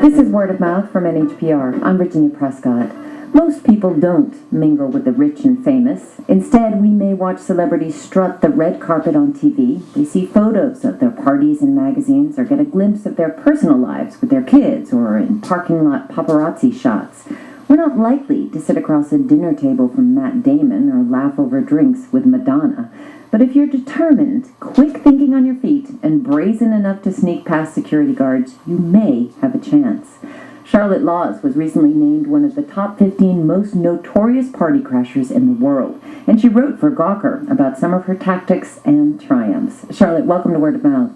This is Word of Mouth from NHPR. I'm Virginia Prescott. Most people don't mingle with the rich and famous. Instead, we may watch celebrities strut the red carpet on TV. We see photos of their parties in magazines or get a glimpse of their personal lives with their kids or in parking lot paparazzi shots. We're not likely to sit across a dinner table from Matt Damon or laugh over drinks with Madonna. But if you're determined, quick thinking on your feet, and brazen enough to sneak past security guards, you may have a chance. Charlotte Laws was recently named one of the top 15 most notorious party crashers in the world, and she wrote for Gawker about some of her tactics and triumphs. Charlotte, welcome to Word of Mouth.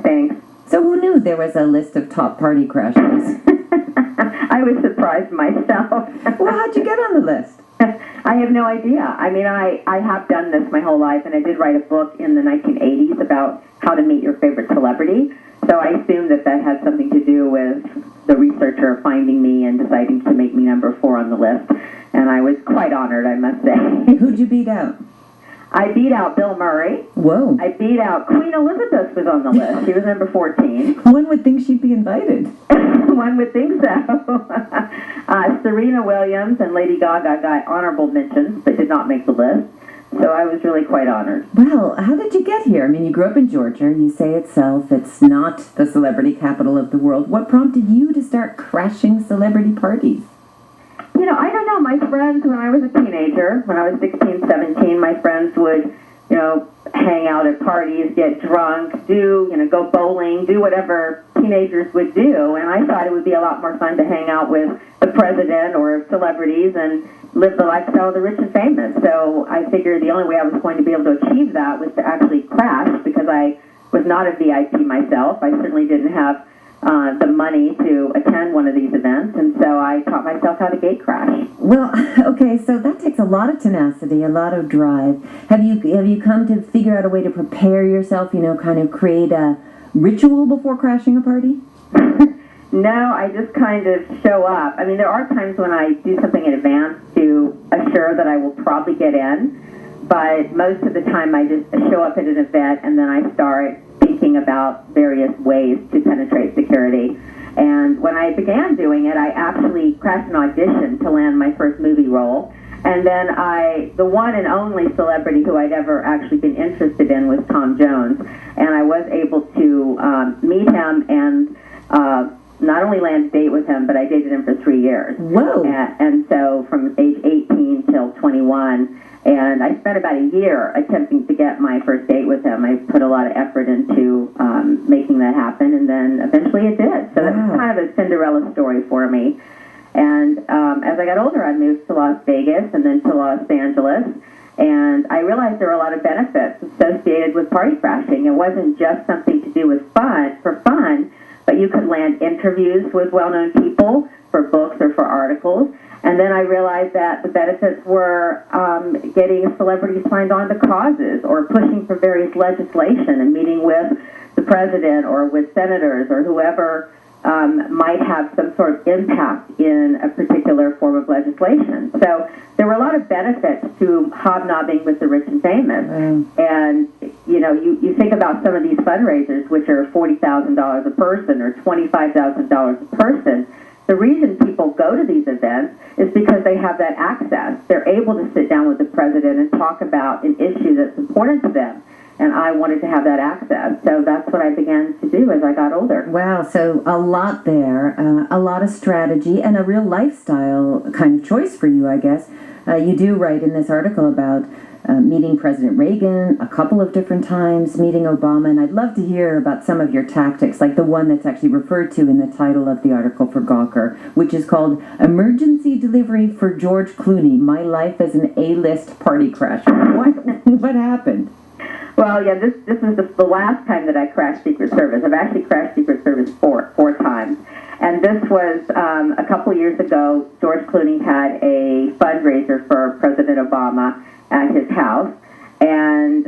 Thanks. So who knew there was a list of top party crashers? I was surprised myself. Well, how'd you get on the list? I have no idea. I mean, I have done this my whole life, and I did write a book in the 1980s about how to meet your favorite celebrity. So I assumed that had something to do with the researcher finding me and deciding to make me number 4 on the list. And I was quite honored, I must say. Who'd you beat out? I beat out Bill Murray. Whoa. I beat out Queen Elizabeth was on the list. She was number 14. One would think she'd be invited. One would think so. Serena Williams and Lady Gaga got honorable mentions, but did not make the list. So I was really quite honored. Well, how did you get here? I mean, you grew up in Georgia. You say itself, it's not the celebrity capital of the world. What prompted you to start crashing celebrity parties? You know, I don't know. My friends, when I was a teenager, when I was 16, 17, my friends would, hang out at parties, get drunk, go bowling, do whatever teenagers would do. And I thought it would be a lot more fun to hang out with the president or celebrities and live the lifestyle of the rich and famous. So I figured the only way I was going to be able to achieve that was to actually crash, because I was not a VIP myself. I certainly didn't have the money to attend one of these events, and so I taught myself how to gate crash. Well, okay, so that takes a lot of tenacity, a lot of drive. Have you come to figure out a way to prepare yourself, kind of create a ritual before crashing a party? No, I just kind of show up. I mean, there are times when I do something in advance to assure that I will probably get in, but most of the time I just show up at an event and then I start thinking about various ways to penetrate security. And when I began doing it, I actually crashed an audition to land my first movie role. And then the one and only celebrity who I'd ever actually been interested in was Tom Jones. And I was able to meet him and not only land a date with him, but I dated him for 3 years. Whoa. And so from age 18 till 21, and I spent about a year attempting to get my first date with him. I put a lot of effort into making that happen, and then eventually it did. So that's kind of a Cinderella story for me. And as I got older, I moved to Las Vegas and then to Los Angeles, and I realized there were a lot of benefits associated with party crashing. It wasn't just something to do with for fun, but you could land interviews with well-known people for books or for articles. And then I realized that the benefits were getting celebrities signed on to causes or pushing for various legislation and meeting with the president or with senators or whoever might have some sort of impact in a particular form of legislation. So there were a lot of benefits to hobnobbing with the rich and famous. And, you think about some of these fundraisers, which are $40,000 a person or $25,000 a person. The reason people go to these events is because they have that access. They're able to sit down with the president and talk about an issue that's important to them. And I wanted to have that access. So that's what I began to do as I got older. Wow, so a lot there, a lot of strategy, and a real lifestyle kind of choice for you, I guess. You do write in this article about meeting President Reagan a couple of different times, meeting Obama, and I'd love to hear about some of your tactics, like the one that's actually referred to in the title of the article for Gawker, which is called Emergency Delivery for George Clooney, My Life as an A-List Party Crasher. What happened? Well, yeah, this is the last time that I crashed Secret Service. I've actually crashed Secret Service four times. And this was a couple years ago. George Clooney had a fundraiser for President Obama at his house. And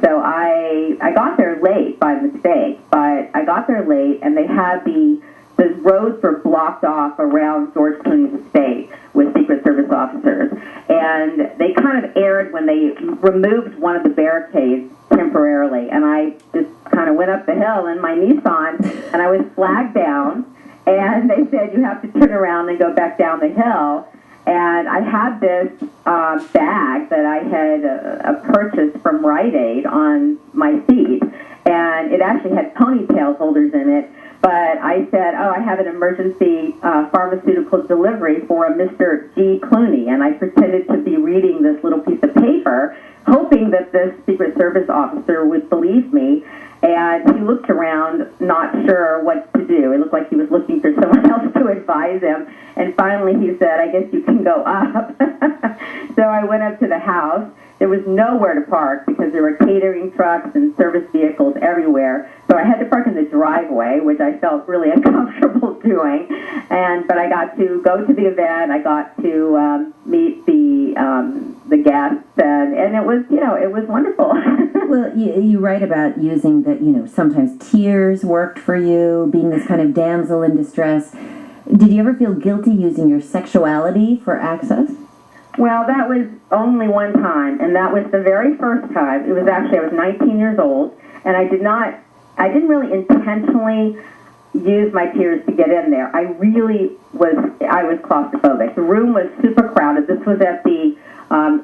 so I got there late by mistake, but I got there late, and they had the roads were blocked off around George Clooney's estate with Secret Service officers. And they kind of erred when they removed one of the barricades temporarily. And I just kind of went up the hill in my Nissan, and I was flagged down. And they said, you have to turn around and go back down the hill. And I had this bag that I had purchased from Rite Aid on my seat, and it actually had ponytail holders in it. But I said, oh, I have an emergency pharmaceutical delivery for a Mr. G. Clooney, and I pretended to be reading this little piece of paper, hoping that this Secret Service officer would believe me. And he looked around, not sure what to do. It looked like he was looking for someone else to advise him. And finally he said, I guess you can go up. So I went up to the house. There was nowhere to park because there were catering trucks and service vehicles everywhere. So I had to park in the driveway, which I felt really uncomfortable doing. But I got to go to the event. I got to meet the guests, and it was, it was wonderful. Well, you write about using that, sometimes tears worked for you, being this kind of damsel in distress. Did you ever feel guilty using your sexuality for access? Well, that was only one time, and that was the very first time. It was actually, I was 19 years old, and I didn't really intentionally use my tears to get in there. I was claustrophobic. The room was super crowded. This was at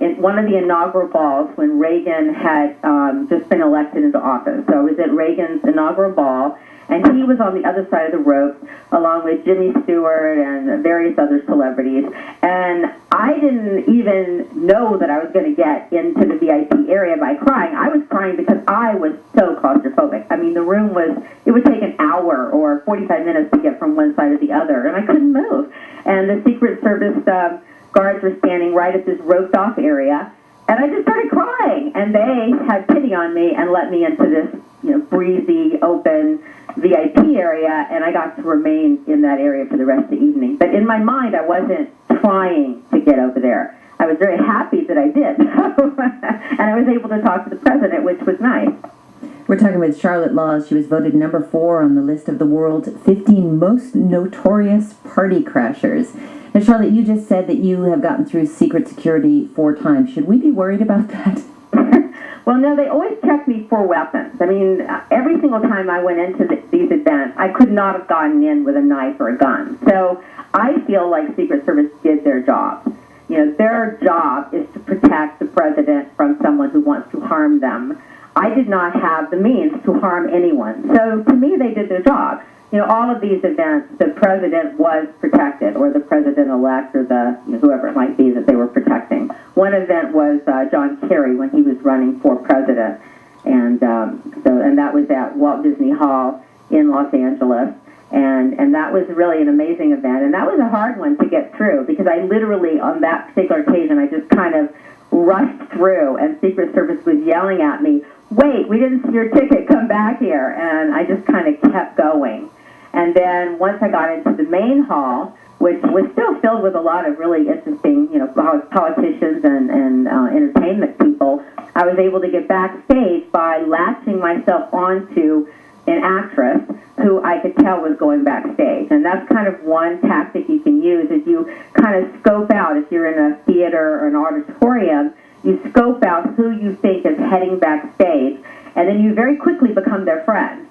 in one of the inaugural balls when Reagan had just been elected into office. So I was at Reagan's inaugural ball, and he was on the other side of the rope, along with Jimmy Stewart and various other celebrities. And I didn't even know that I was going to get into the VIP area by crying. I was crying because I was so claustrophobic. I mean, the room it would take an hour or 45 minutes to get from one side to the other, and I couldn't move. And the Secret Service guards were standing right at this roped-off area, and I just started crying. And they had pity on me and let me into this, breezy, open VIP area, and I got to remain in that area for the rest of the evening. But in my mind, I wasn't trying to get over there. I was very happy that I did. And I was able to talk to the president, which was nice. We're talking with Charlotte Laws. She was voted number 4 on the list of the world's 15 most notorious party crashers. Now, Charlotte, you just said that you have gotten through secret security 4 times. Should we be worried about that? Well, no, they always checked me for weapons. I mean, every single time I went into these events, I could not have gotten in with a knife or a gun. So I feel like Secret Service did their job. Their job is to protect the president from someone who wants to harm them. I did not have the means to harm anyone. So to me, they did their job. All of these events, the president was protected, or the president-elect, or whoever it might be that they were protecting. One event was John Kerry when he was running for president, and that was at Walt Disney Hall in Los Angeles, and that was really an amazing event, and that was a hard one to get through because I literally, on that particular occasion, I just kind of rushed through, and Secret Service was yelling at me, "Wait, we didn't see your ticket, come back here," and I just kind of kept going. And then once I got into the main hall, which was still filled with a lot of really interesting, politicians and entertainment people, I was able to get backstage by latching myself onto an actress who I could tell was going backstage. And that's kind of one tactic you can use is you kind of scope out, if you're in a theater or an auditorium, you scope out who you think is heading backstage, and then you very quickly become their friend.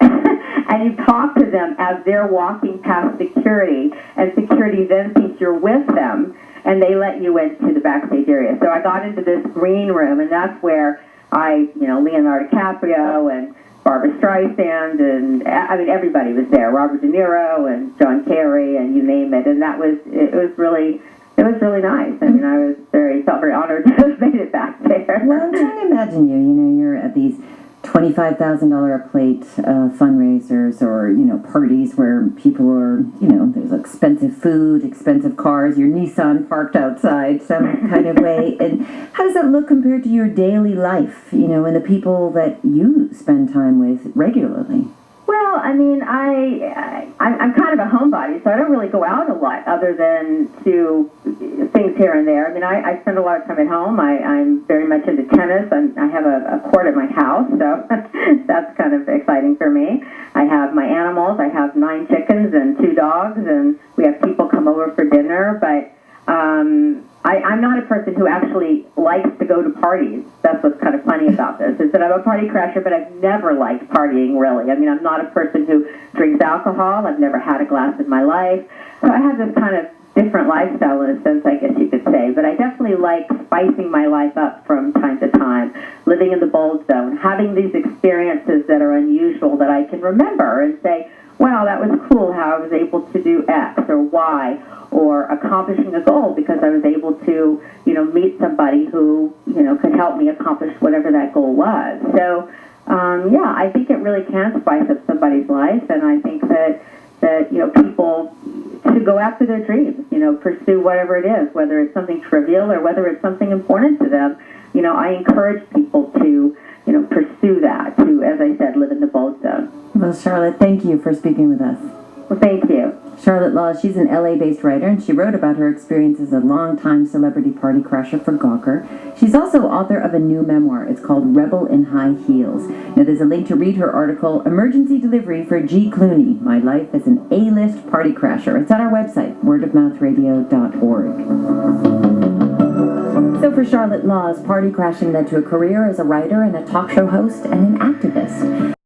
And you talk to them as they're walking past security, and security then thinks you're with them, and they let you into the backstage area. So I got into this green room, and that's where Leonardo DiCaprio and Barbra Streisand, and everybody was there. Robert De Niro and John Kerry, and you name it. And it was really nice. I mean, I felt very honored to have made it back there. Well, I'm trying to imagine you. You're at these $25,000 a plate fundraisers or, parties where people are, there's expensive food, expensive cars, your Nissan parked outside some kind of way. And how does that look compared to your daily life, and the people that you spend time with regularly? Well, I mean, I'm kind of a homebody, so I don't really go out a lot other than to things here and there. I mean, I spend a lot of time at home. I'm very much into tennis, and I have a court at my house, so that's kind of exciting for me. I have my animals. I have 9 chickens and 2 dogs, and we have people come over for dinner, but I'm not a person who actually likes to go to parties. That's what's kind of funny about this, is that I'm a party crasher, but I've never liked partying, really. I mean, I'm not a person who drinks alcohol. I've never had a glass in my life. So I have this kind of different lifestyle in a sense, I guess you could say. But I definitely like spicing my life up from time to time, living in the bold zone, having these experiences that are unusual that I can remember and say, wow, that was cool how I was able to do X or Y, or accomplishing a goal because I was able to, meet somebody who, could help me accomplish whatever that goal was. So, I think it really can spice up somebody's life, and I think that people should go after their dreams, pursue whatever it is, whether it's something trivial or whether it's something important to them. I encourage people to, pursue that, to, as I said, live in the bold zone. Well, Charlotte, thank you for speaking with us. Well, thank you. Charlotte Law, she's an LA-based writer, and she wrote about her experience as a longtime celebrity party crasher for Gawker. She's also author of a new memoir. It's called Rebel in High Heels. Now, there's a link to read her article, Emergency Delivery for G. Clooney, My Life as an A-List Party Crasher. It's at our website, wordofmouthradio.org. So for Charlotte Law's party crashing led to a career as a writer and a talk show host and an activist.